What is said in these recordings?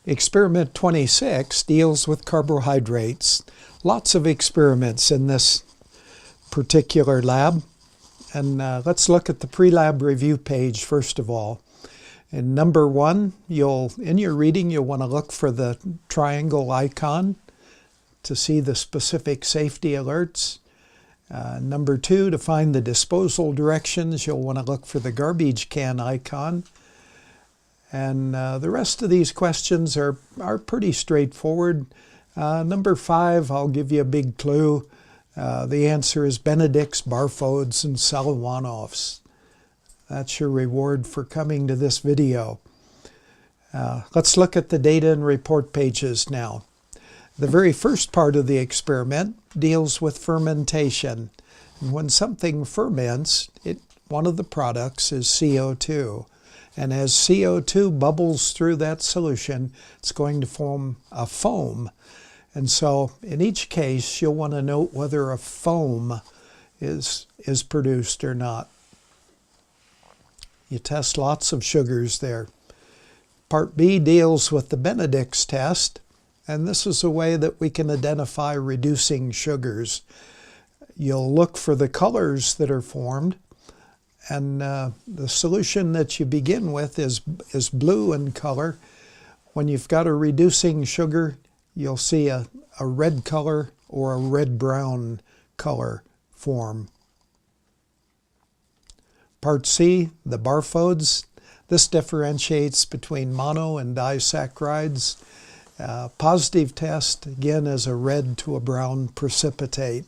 Experiment 26 deals with carbohydrates. Lots of experiments in this particular lab. And let's look at the PreLab review page first of all. In number 1, in your reading, you'll want to look for the triangle icon to see the specific safety alerts. Number 2, to find the disposal directions, you'll want to look for the garbage can icon. And the rest of these questions are pretty straightforward. Number 5, I'll give you a big clue. The answer is Benedicts, Barfoeds, and Solowanovs. That's your reward for coming to this video. Let's look at the data and report pages now. The very first part of the experiment deals with fermentation. And when something ferments, one of the products is CO2. And as CO2 bubbles through that solution, it's going to form a foam. And so in each case, you'll want to note whether a foam is produced or not. You test lots of sugars there. Part B deals with the Benedicts Test. And this is a way that we can identify reducing sugars. You'll look for the colors that are formed. And the solution that you begin with is blue in color. When you've got a reducing sugar, you'll see a red color or a red-brown color form. Part C, the Barfoeds. This differentiates between mono and disaccharides. Positive test, again, is a red to a brown precipitate.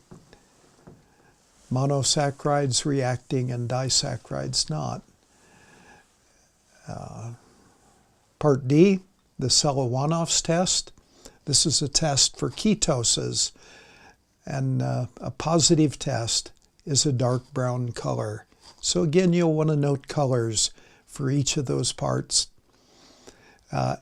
Monosaccharides reacting and disaccharides not. Part D, the Solowanovs test. This is a test for ketoses, and a positive test is a dark brown color. So again, you'll want to note colors for each of those parts.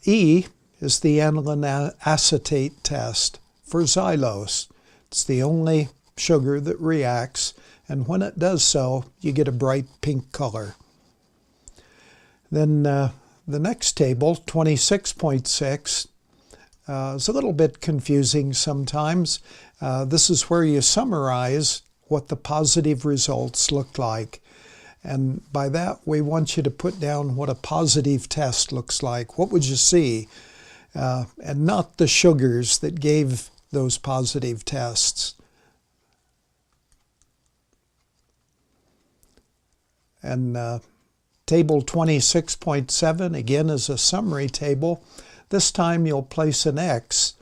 E is the aniline acetate test for xylose. It's the only sugar that reacts, and when it does so, you get a bright pink color. Then the next table, 26.6, is a little bit confusing sometimes. This is where you summarize what the positive results look like. And by that, we want you to put down what a positive test looks like. What would you see? And not the sugars that gave those positive tests. And table 26.7, again, is a summary table. This time you'll place an X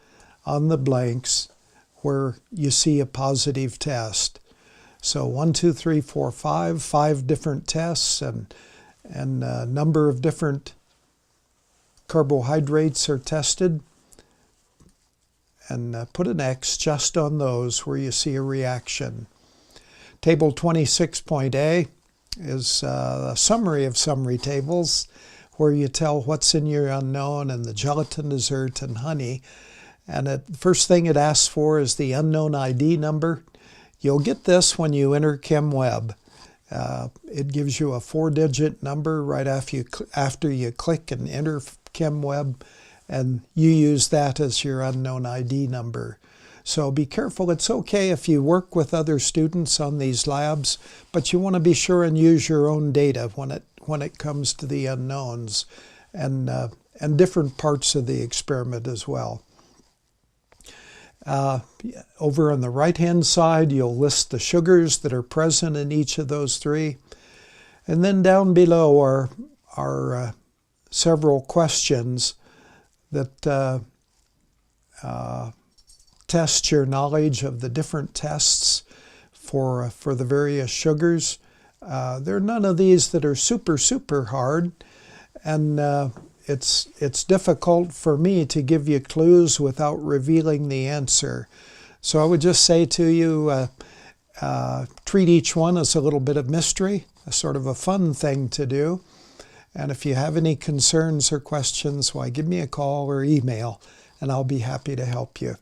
on the blanks where you see a positive test. So 1, 2, 3, 4, 5 different tests, and a number of different carbohydrates are tested. And put an X just on those where you see a reaction. Table 26.A is a summary of summary tables where you tell what's in your unknown and the gelatin dessert and honey. And the first thing it asks for is the unknown ID number. You'll get this when you enter ChemWeb. It gives you a 4-digit number right after you click and enter ChemWeb, and you use that as your unknown ID number. So be careful. It's okay if you work with other students on these labs, but you want to be sure and use your own data when it comes to the unknowns and different parts of the experiment as well. Over on the right-hand side, you'll list the sugars that are present in each of those 3. And then down below are several questions that test your knowledge of the different tests for the various sugars. There are none of these that are super hard, and it's difficult for me to give you clues without revealing the answer. So I would just say to you, treat each one as a little bit of mystery, a sort of a fun thing to do. And if you have any concerns or questions, why, give me a call or email, and I'll be happy to help you.